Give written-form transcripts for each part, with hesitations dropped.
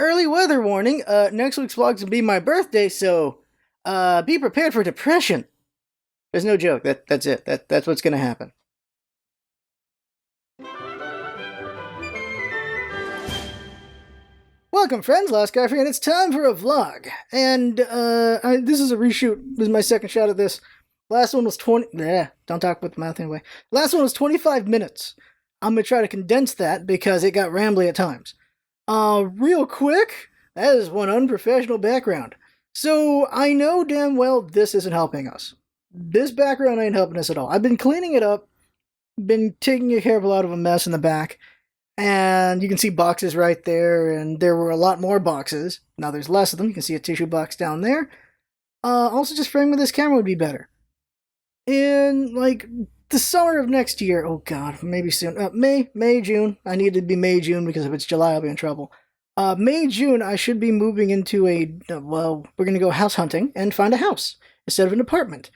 Early weather warning. Next week's vlog's gonna be my birthday, so be prepared for depression. There's no joke. That's it. That's what's gonna happen. Welcome, friends. LostScarf here, and it's time for a vlog. And this is a reshoot. This is my second shot at this. Last one was 20. Don't talk with the mouth anyway. Last one was 25 minutes. I'm gonna try to condense that because it got rambly at times. Real quick, that is one unprofessional background. So I know damn well this isn't helping us. This background ain't helping us at all. I've been cleaning it up, been taking care of a lot of a mess in the back, and you can see boxes right there, and there were a lot more boxes. Now there's less of them. You can see a tissue box down there. Also, just framing this camera would be better. In, like, the summer of next year, oh god, maybe soon, May, June, I need to be May, June, because if it's July, I'll be in trouble. May, June, I should be moving into we're gonna go house hunting and find a house instead of an apartment.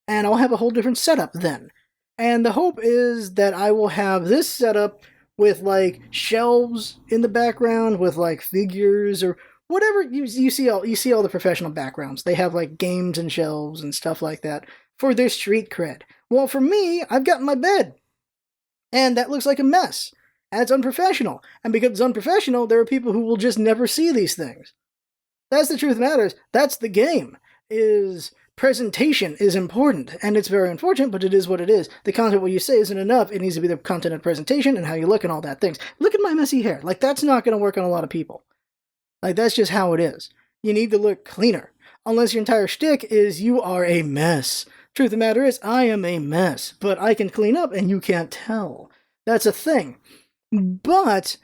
And I'll have a whole different setup then. And the hope is that I will have this setup with, like, shelves in the background with, like, figures or whatever. You see all the professional backgrounds. They have, like, games and shelves and stuff like that for their street cred. Well, for me, I've got my bed. And that looks like a mess. And it's unprofessional. And because it's unprofessional, there are people who will just never see these things. That's the truth of matters. That's the game. Presentation is important. And it's very unfortunate, but it is what it is. The content, what you say, isn't enough. It needs to be the content of presentation and how you look and all that things. Look at my messy hair. Like, that's not going to work on a lot of people. Like, that's just how it is. You need to look cleaner. Unless your entire shtick is you are a mess. Truth of the matter is, I am a mess, but I can clean up and you can't tell. That's a thing. But,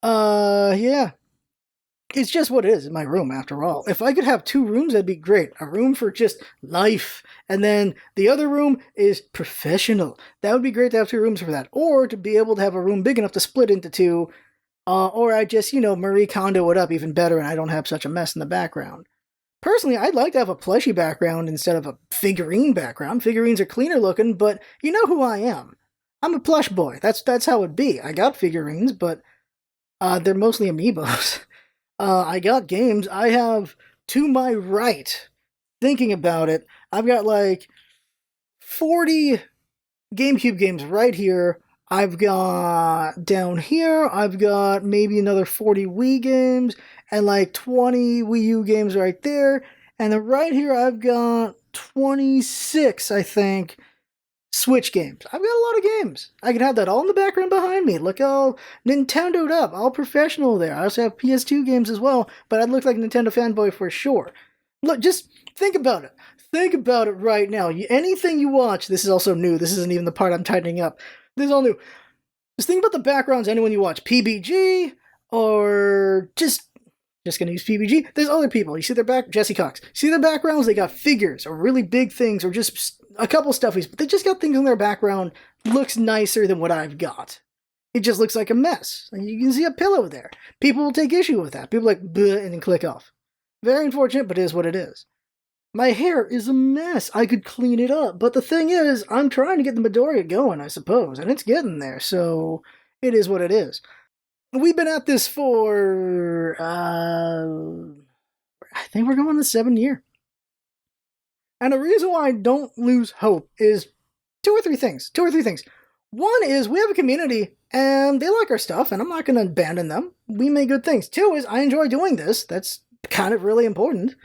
yeah. It's just what it is in my room, after all. If I could have two rooms, that'd be great. A room for just life, and then the other room is professional. That would be great to have two rooms for that. Or to be able to have a room big enough to split into two, or I just, Marie Kondo it up even better and I don't have such a mess in the background. Personally, I'd like to have a plushy background instead of a figurine background. Figurines are cleaner looking, but you know who I am. I'm a plush boy. That's how it'd be. I got figurines, but they're mostly amiibos. I got games. I have, to my right, thinking about it, I've got like 40 GameCube games right here. I've got down here, I've got maybe another 40 Wii games and like 20 Wii U games right there. And then right here, I've got 26, I think, Switch games. I've got a lot of games. I can have that all in the background behind me. Look all Nintendo'd up, all professional there. I also have PS2 games as well, but I'd look like a Nintendo fanboy for sure. Look, just think about it. Think about it right now. Anything you watch, this is also new. This isn't even the part I'm tightening up. This is all new. Just think about the backgrounds anyone you watch. PBG, or just gonna use PBG. There's other people. You see their back, Jesse Cox. See their backgrounds? They got figures, or really big things, or just a couple stuffies, but they just got things in their background. Looks nicer than what I've got. It just looks like a mess. And you can see a pillow there. People will take issue with that. People are like, bleh, and then click off. Very unfortunate, but it is what it is. My hair is a mess. I could clean it up. But the thing is, I'm trying to get the Midoriya going, I suppose. And it's getting there, so it is what it is. We've been at this for, I think we're going on the 7th year. And the reason why I don't lose hope is two or three things. One is we have a community, and they like our stuff, and I'm not going to abandon them. We make good things. Two is I enjoy doing this. That's kind of really important.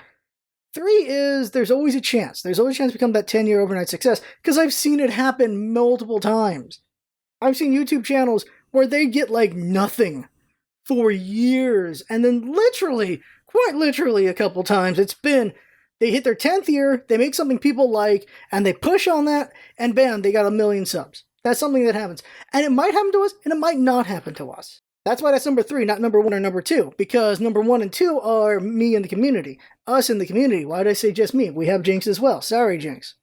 Three is there's always a chance. There's always a chance to become that 10-year overnight success, because I've seen it happen multiple times. I've seen YouTube channels where they get like nothing for years, and then quite literally a couple times, it's been they hit their 10th year, they make something people like, and they push on that, and bam, they got 1 million subs. That's something that happens. And it might happen to us, and it might not happen to us. That's why that's number 3, not number 1 or number 2, because number 1 and 2 are me and the community. Us in the community. Why did I say just me? We have Jinx as well. Sorry, Jinx.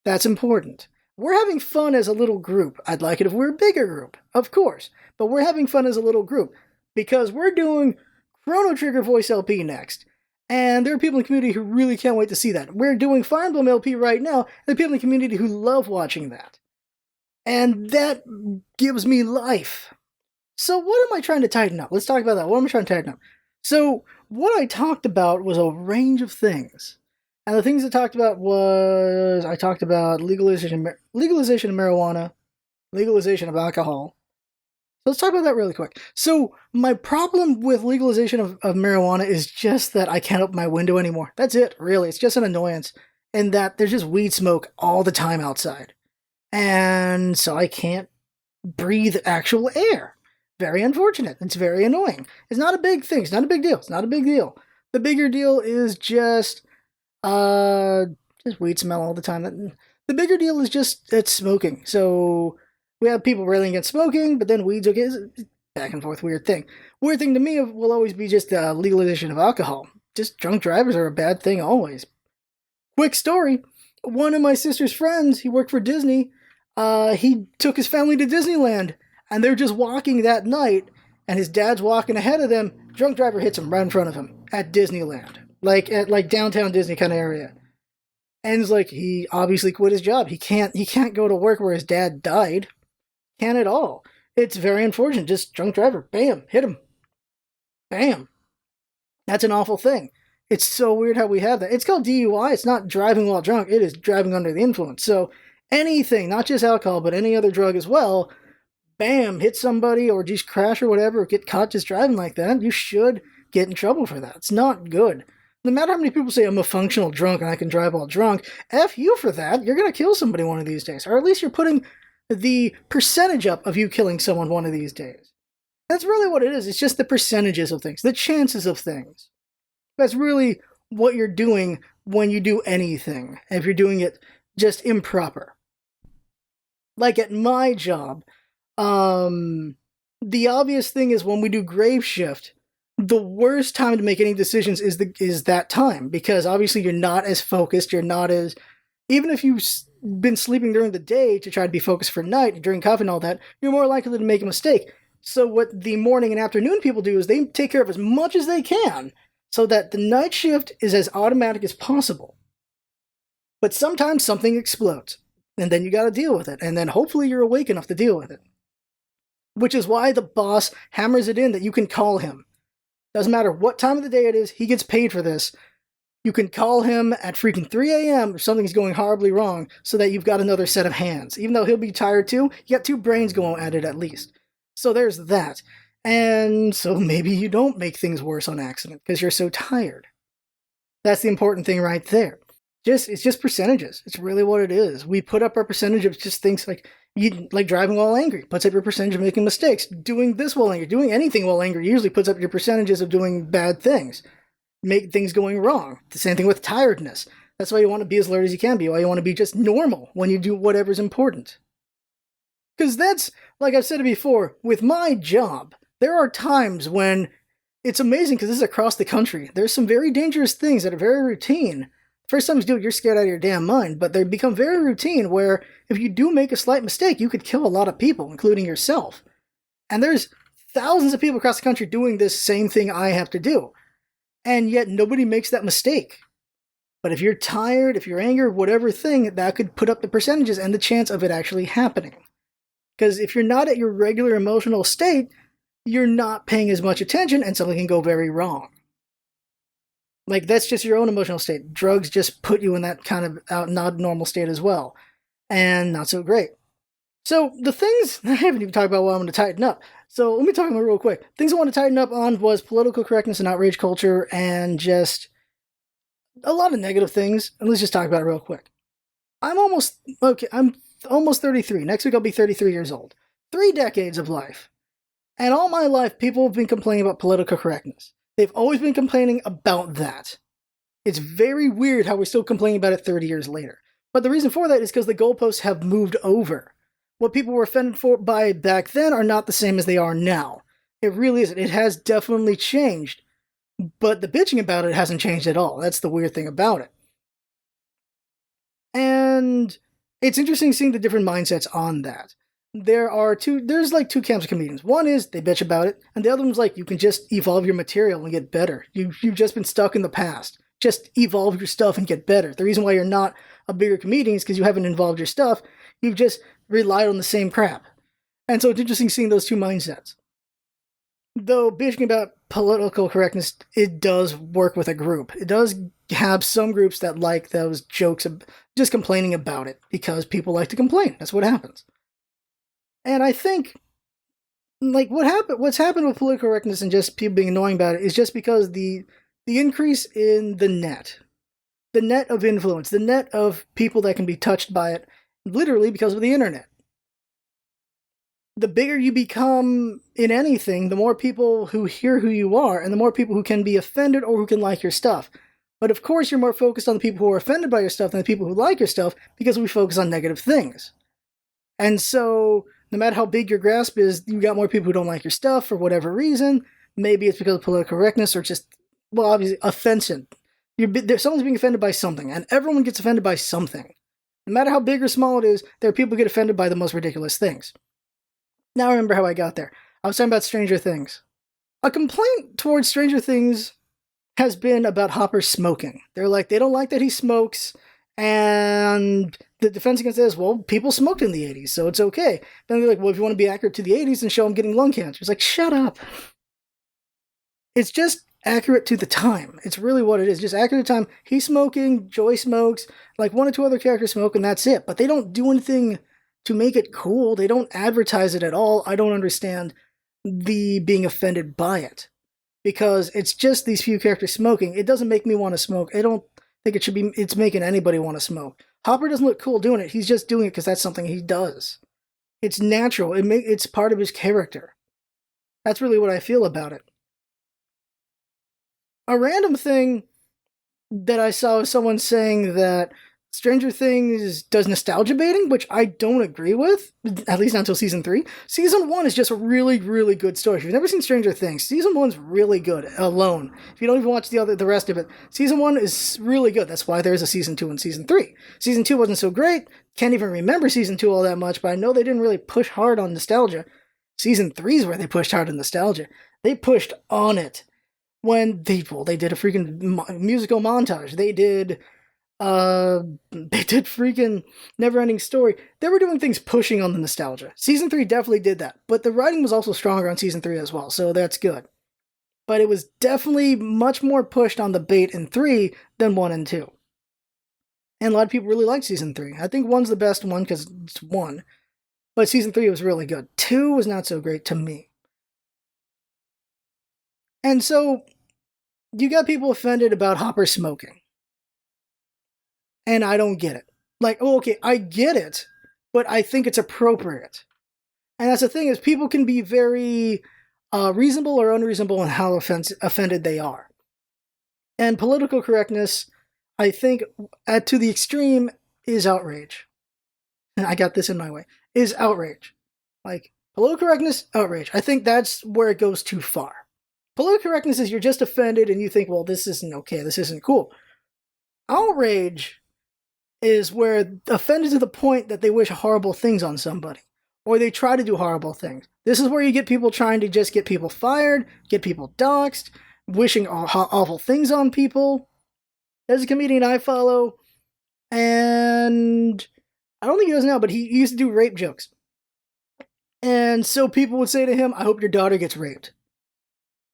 That's important. We're having fun as a little group. I'd like it if we were a bigger group, of course. But we're having fun as a little group, because we're doing Chrono Trigger Voice LP next. And there are people in the community who really can't wait to see that. We're doing Fire Emblem LP right now, and there are people in the community who love watching that. And that gives me life. So what am I trying to tighten up? Let's talk about that. What am I trying to tighten up? So what I talked about was a range of things. And the things I talked about legalization of marijuana, legalization of alcohol. So let's talk about that really quick. So my problem with legalization of marijuana is just that I can't open my window anymore. That's it, really. It's just an annoyance. And that there's just weed smoke all the time outside. And so I can't breathe actual air. Very unfortunate. It's very annoying. It's not a big thing. It's not a big deal. It's not a big deal. The bigger deal is just weed smell all the time. The bigger deal is just it's smoking. So we have people railing against smoking, but then weed's okay. It's back and forth weird thing. Weird thing to me will always be just legalization of alcohol. Just drunk drivers are a bad thing always. Quick story. One of my sister's friends, he worked for Disney. He took his family to Disneyland, and they're just walking that night, and his dad's walking ahead of them. Drunk driver hits him right in front of him at Disneyland, at downtown Disney kind of area. And it's like he obviously quit his job. He can't go to work where his dad died. Can't at all. It's very unfortunate. Just drunk driver, bam, hit him, bam. That's an awful thing. It's so weird how we have that. It's called DUI. It's not driving while drunk. It is driving under the influence. So anything, not just alcohol, but any other drug as well, bam, hit somebody or just crash or whatever, or get caught just driving like that, you should get in trouble for that. It's not good. No matter how many people say I'm a functional drunk and I can drive while drunk, F you for that. You're going to kill somebody one of these days. Or at least you're putting the percentage up of you killing someone one of these days. That's really what it is. It's just the percentages of things, the chances of things. That's really what you're doing when you do anything, if you're doing it just improper. Like at my job, the obvious thing is when we do grave shift, the worst time to make any decisions is that time, because obviously you're not as focused, you're not as, even if you've been sleeping during the day to try to be focused for night and drink coffee and all that, you're more likely to make a mistake. So what the morning and afternoon people do is they take care of as much as they can so that the night shift is as automatic as possible. But sometimes something explodes, and then you got to deal with it, and then hopefully you're awake enough to deal with it. Which is why the boss hammers it in that you can call him. Doesn't matter what time of the day it is, he gets paid for this. You can call him at freaking 3 a.m. if something's going horribly wrong, so that you've got another set of hands. Even though he'll be tired too, you got two brains going at it at least. So there's that. And so maybe you don't make things worse on accident because you're so tired. That's the important thing right there. It's just percentages. It's really what it is. We put up our percentage of just things like driving while angry puts up your percentage of making mistakes. Doing this while angry, doing anything while angry usually puts up your percentages of doing bad things. Make things going wrong. The same thing with tiredness. That's why you want to be as alert as you can be. Why you want to be just normal when you do whatever's important. Because that's, like I've said it before, with my job, there are times when it's amazing because this is across the country. There's some very dangerous things that are very routine. First time you do it, you're scared out of your damn mind, but they become very routine where if you do make a slight mistake, you could kill a lot of people, including yourself. And there's thousands of people across the country doing this same thing I have to do. And yet nobody makes that mistake. But if you're tired, if you're angry, whatever thing, that could put up the percentages and the chance of it actually happening. Because if you're not at your regular emotional state, you're not paying as much attention and something can go very wrong. Like, that's just your own emotional state. Drugs just put you in that kind of not normal state as well. And not so great. So, the things, I haven't even talked about what I'm going to tighten up. So, let me talk about it real quick. Things I want to tighten up on was political correctness and outrage culture and just a lot of negative things. And let's just talk about it real quick. I'm almost 33. Next week I'll be 33 years old. 3 decades of life. And all my life, people have been complaining about political correctness. They've always been complaining about that. It's very weird how we're still complaining about it 30 years later. But the reason for that is because the goalposts have moved over. What people were offended by back then are not the same as they are now. It really isn't. It has definitely changed. But the bitching about it hasn't changed at all. That's the weird thing about it. And it's interesting seeing the different mindsets on that. There's like two camps of comedians. One is they bitch about it, and the other one's like, you can just evolve your material and get better. You've just been stuck in the past. Just evolve your stuff and get better. The reason why you're not a bigger comedian is because you haven't evolved your stuff. You've just relied on the same crap. And so it's interesting seeing those two mindsets. Though bitching about political correctness, it does work with a group. It does have some groups that like those jokes of just complaining about it because people like to complain. That's what happens. And I think, like, what's happened with political correctness and just people being annoying about it is just because the increase in the net of influence, the net of people that can be touched by it, literally because of the internet. The bigger you become in anything, the more people who hear who you are, and the more people who can be offended or who can like your stuff. But of course, you're more focused on the people who are offended by your stuff than the people who like your stuff, because we focus on negative things. And so, no matter how big your grasp is, you got more people who don't like your stuff for whatever reason. Maybe it's because of political correctness or just, well, obviously, offensive. Someone's being offended by something, and everyone gets offended by something. No matter how big or small it is, there are people who get offended by the most ridiculous things. Now I remember how I got there. I was talking about Stranger Things. A complaint towards Stranger Things has been about Hopper smoking. They're like, they don't like that he smokes, and the defense against this, well, people smoked in the 80s, so it's okay. Then they're like, well, if you want to be accurate to the 80s, then show them getting lung cancer. It's like, shut up. It's just accurate to the time. It's really what it is. Just accurate to the time. He's smoking, Joy smokes, like one or two other characters smoke, and that's it. But they don't do anything to make it cool. They don't advertise it at all. I don't understand the being offended by it. Because it's just these few characters smoking. It doesn't make me want to smoke. I don't think it's making anybody want to smoke. Hopper doesn't look cool doing it. He's just doing it because that's something he does. It's natural. It's part of his character. That's really what I feel about it. A random thing that I saw was someone saying that Stranger Things does nostalgia baiting, which I don't agree with, at least not until Season 3. Season 1 is just a really, really good story. If you've never seen Stranger Things, Season 1's really good, alone. If you don't even watch the rest of it, Season 1 is really good. That's why there's a Season 2 and Season 3. Season 2 wasn't so great, can't even remember Season 2 all that much, but I know they didn't really push hard on nostalgia. Season 3 is where they pushed hard on nostalgia. They pushed on it. When they did a freaking musical montage. They did freaking Neverending Story. They were doing things pushing on the nostalgia. Season 3 definitely did that, but the writing was also stronger on Season 3 as well, so that's good. But it was definitely much more pushed on the bait in 3 than 1 and 2. And a lot of people really liked Season 3. I think 1's the best one because it's 1, but Season 3 was really good. 2 was not so great to me. And so, you got people offended about Hopper smoking. And I don't get it. Like, oh, okay, I get it, but I think it's appropriate. And that's the thing, is people can be very reasonable or unreasonable in how offended they are. And political correctness, I think, to the extreme, is outrage. And I got this in my way. Is outrage. Like, political correctness, outrage. I think that's where it goes too far. Political correctness is you're just offended and you think, well, this isn't okay, this isn't cool. Outrage is where offended to the point that they wish horrible things on somebody. Or they try to do horrible things. This is where you get people trying to just get people fired, get people doxxed, wishing awful things on people. There's a comedian I follow, and I don't think he does now, but he used to do rape jokes. And so people would say to him, I hope your daughter gets raped.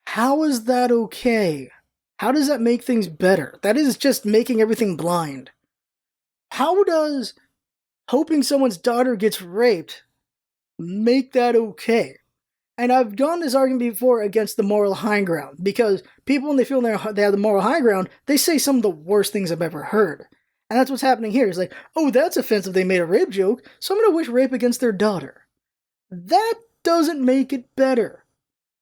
How is that okay? How does that make things better? That is just making everything blind. How does hoping someone's daughter gets raped make that okay? And I've done this argument before against the moral high ground, because people, when they feel they have the moral high ground, they say some of the worst things I've ever heard. And that's what's happening here. It's like, oh, that's offensive, they made a rape joke, so I'm going to wish rape against their daughter. That doesn't make it better.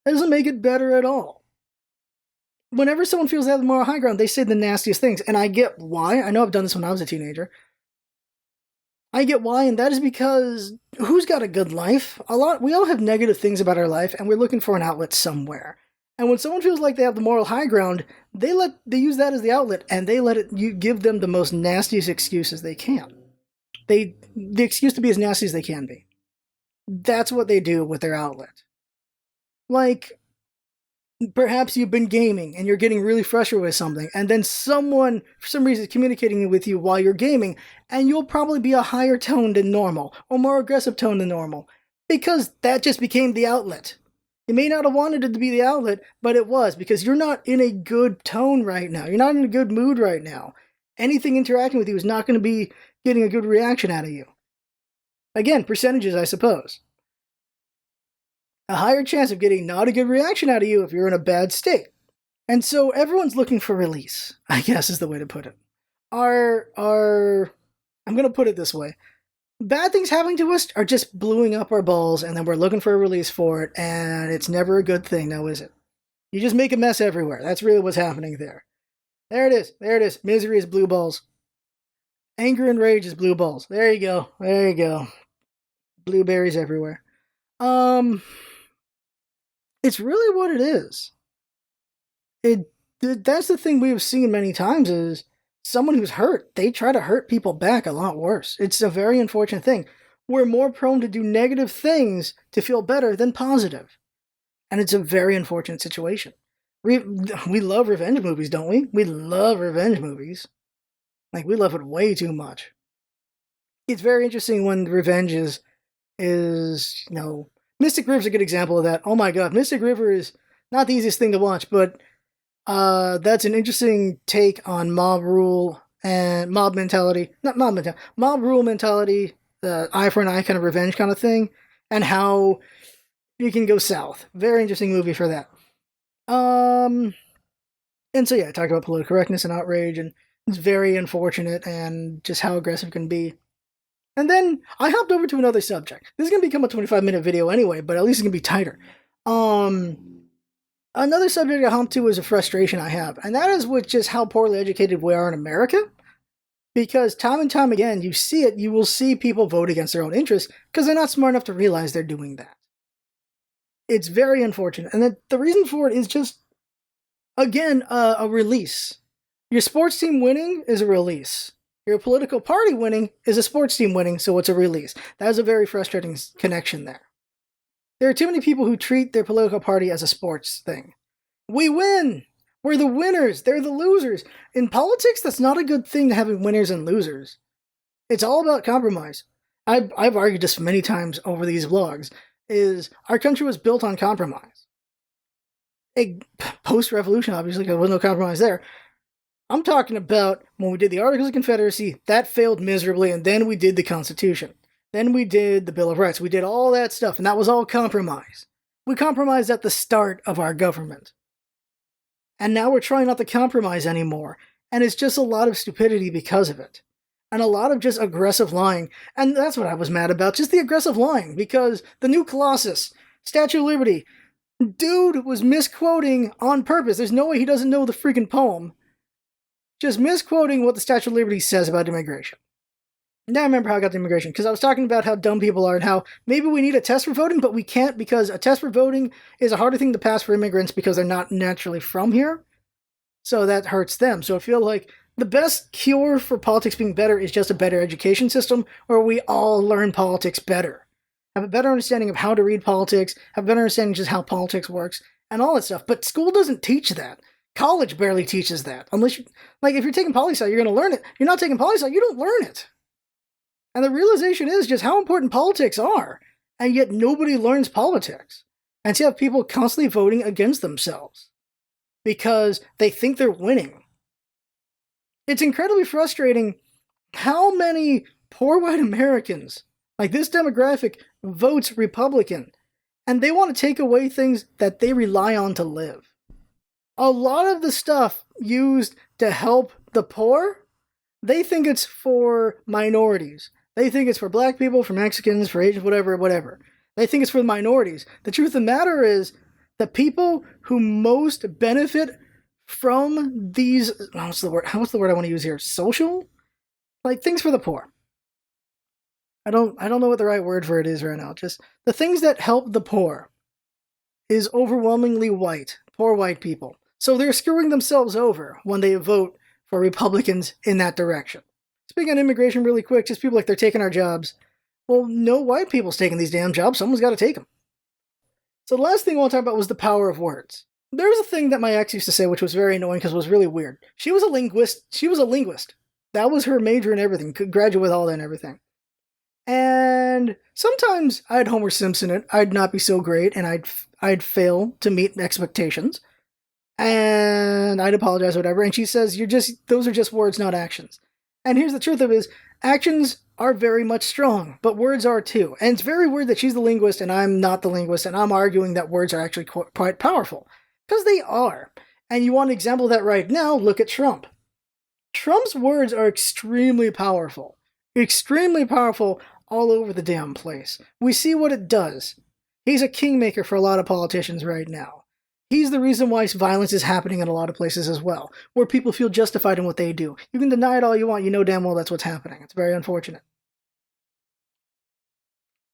That doesn't make it better at all. Whenever someone feels they have the moral high ground, they say the nastiest things, and I get why. I know I've done this when I was a teenager. I get why, and that is because who's got a good life? We all have negative things about our life, and we're looking for an outlet somewhere. And when someone feels like they have the moral high ground, they use that as the outlet, and you give them the most nastiest excuses they can. The excuse to be as nasty as they can be. That's what they do with their outlet. Like, perhaps you've been gaming and you're getting really frustrated with something, and then someone, for some reason, is communicating with you while you're gaming, and you'll probably be a higher tone than normal, or more aggressive tone than normal, because that just became the outlet. You may not have wanted it to be the outlet, but it was, because you're not in a good tone right now. You're not in a good mood right now. Anything interacting with you is not going to be getting a good reaction out of you. Again, percentages, I suppose. A higher chance of getting not a good reaction out of you if you're in a bad state. And so everyone's looking for release, I guess is the way to put it. I'm going to put it this way. Bad things happening to us are just bluing up our balls, and then we're looking for a release for it, and it's never a good thing, now is it? You just make a mess everywhere. That's really what's happening there. There it is. There it is. Misery is blue balls. Anger and rage is blue balls. There you go. There you go. Blueberries everywhere. It's really what it is. That's the thing we have seen many times is someone who's hurt, they try to hurt people back a lot worse. It's a very unfortunate thing. We're more prone to do negative things to feel better than positive. And it's a very unfortunate situation. We love revenge movies, don't we? We love revenge movies. Like, we love it way too much. It's very interesting when revenge is, Mystic River's a good example of that. Oh my god, Mystic River is not the easiest thing to watch, but that's an interesting take on mob rule and mob mentality. Not mob mentality. Mob rule mentality, eye for an eye kind of revenge kind of thing, and how you can go south. Very interesting movie for that. And so yeah, I talked about political correctness and outrage, and it's very unfortunate and just how aggressive it can be. And then I hopped over to another subject. This is going to become a 25-minute video anyway, but at least it's going to be tighter. Another subject I hopped to is a frustration I have, and that is with just how poorly educated we are in America. Because time and time again, you see it, you will see people vote against their own interests because they're not smart enough to realize they're doing that. It's very unfortunate. And the reason for it is just, again, a release. Your sports team winning is a release. Your political party winning is a sports team winning, so it's a release. That is a very frustrating connection there. There are too many people who treat their political party as a sports thing. We win! We're the winners! They're the losers! In politics, that's not a good thing to have winners and losers. It's all about compromise. I've argued this many times over these vlogs, is our country was built on compromise. Post-revolution, obviously, because there was no compromise there. I'm talking about when we did the Articles of Confederacy, that failed miserably, and then we did the Constitution. Then we did the Bill of Rights. We did all that stuff, and that was all compromise. We compromised at the start of our government. And now we're trying not to compromise anymore, and it's just a lot of stupidity because of it. And a lot of just aggressive lying. And that's what I was mad about, just the aggressive lying, because the new Colossus, Statue of Liberty, dude was misquoting on purpose. There's no way he doesn't know the freaking poem. Just misquoting what the Statue of Liberty says about immigration. Now I remember how I got to immigration, because I was talking about how dumb people are and how maybe we need a test for voting, but we can't because a test for voting is a harder thing to pass for immigrants because they're not naturally from here. So that hurts them. So I feel like the best cure for politics being better is just a better education system where we all learn politics better. Have a better understanding of how to read politics, have a better understanding of just how politics works, and all that stuff. But school doesn't teach that. College barely teaches that. Unless you, like, if you're taking poli-sci, you're going to learn it. You're not taking poli-sci, you don't learn it. And the realization is just how important politics are, and yet nobody learns politics. And so you have people constantly voting against themselves because they think they're winning. It's incredibly frustrating how many poor white Americans, like this demographic, votes Republican, and they want to take away things that they rely on to live. A lot of the stuff used to help the poor, they think it's for minorities. They think it's for black people, for Mexicans, for Asians, whatever. They think it's for the minorities. The truth of the matter is, the people who most benefit from these, what's the word I want to use here? Social? Like, things for the poor. I don't know what the right word for it is right now. Just the things that help the poor is overwhelmingly white, poor white people. So they're screwing themselves over when they vote for Republicans in that direction. Speaking of immigration really quick, just people like they're taking our jobs. Well, no white people's taking these damn jobs. Someone's got to take them. So the last thing I want to talk about was the power of words. There was a thing that my ex used to say, which was very annoying because it was really weird. She was a linguist. That was her major and everything. Could graduate with all that and everything. And sometimes I'd Homer Simpson it. I'd not be so great, and I'd fail to meet expectations. And I'd apologize, whatever. And she says, those are just words, not actions. And here's the truth of it is, actions are very much strong, but words are too. And it's very weird that she's the linguist and I'm not the linguist, and I'm arguing that words are actually quite powerful. Because they are. And you want an example of that right now, look at Trump. Trump's words are extremely powerful. Extremely powerful all over the damn place. We see what it does. He's a kingmaker for a lot of politicians right now. He's the reason why violence is happening in a lot of places as well, where people feel justified in what they do. You can deny it all you want, you know damn well that's what's happening. It's very unfortunate.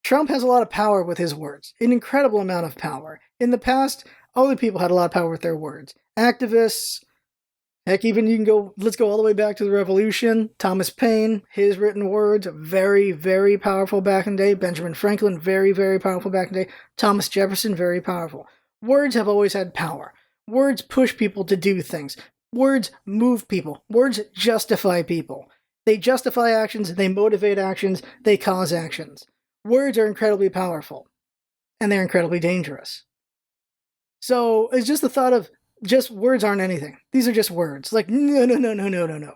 Trump has a lot of power with his words, an incredible amount of power. In the past, other people had a lot of power with their words. Activists, heck, even let's go all the way back to the Revolution. Thomas Paine, his written words, very, very powerful back in the day. Benjamin Franklin, very, very powerful back in the day. Thomas Jefferson, very powerful. Words have always had power. Words push people to do things. Words move people. Words justify people. They justify actions, they motivate actions, they cause actions. Words are incredibly powerful. And they're incredibly dangerous. So it's just the thought of, just words aren't anything. These are just words. Like, no.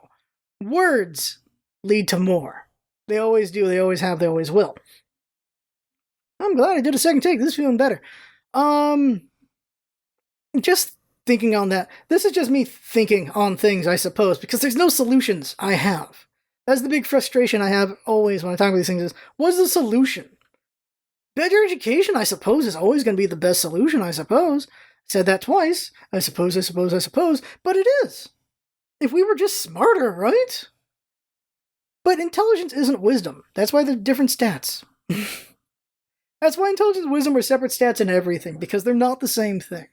Words lead to more. They always do, they always have, they always will. I'm glad I did a second take. This is feeling better. Just thinking on that. This is just me thinking on things, I suppose, because there's no solutions I have. That's the big frustration I have always when I talk about these things is, what's the solution? Better education, I suppose, is always going to be the best solution, I suppose. I said that twice. I suppose, but it is. If we were just smarter, right? But intelligence isn't wisdom. That's why they're different stats. That's why intelligence and wisdom are separate stats in everything, because they're not the same thing.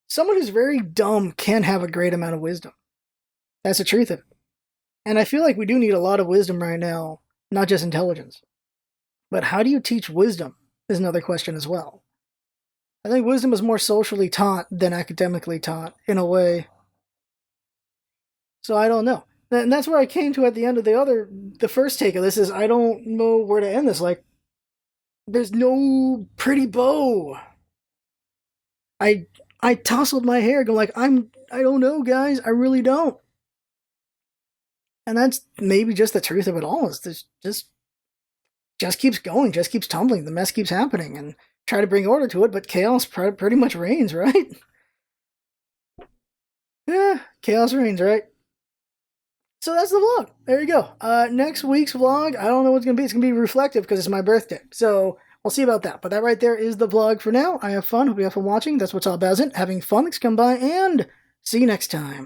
Someone who's very dumb can have a great amount of wisdom. That's the truth of it. And I feel like we do need a lot of wisdom right now, not just intelligence. But how do you teach wisdom is another question as well. I think wisdom is more socially taught than academically taught, in a way. So I don't know. And that's where I came to at the end of the first take of this is, I don't know where to end this. Like, there's no pretty bow. I tousled my hair, going like, I don't know, guys. I really don't. And that's maybe just the truth of it all. Is this just keeps going, just keeps tumbling. The mess keeps happening, and try to bring order to it, but chaos pretty much reigns, right? Yeah, chaos reigns, right? So that's the vlog. There you go. Next week's vlog, I don't know what it's going to be. It's going to be reflective because it's my birthday. So we'll see about that. But that right there is the vlog for now. I have fun. Hope you have fun watching. That's what's all about, isn't it? Having fun. Thanks for coming by, and see you next time.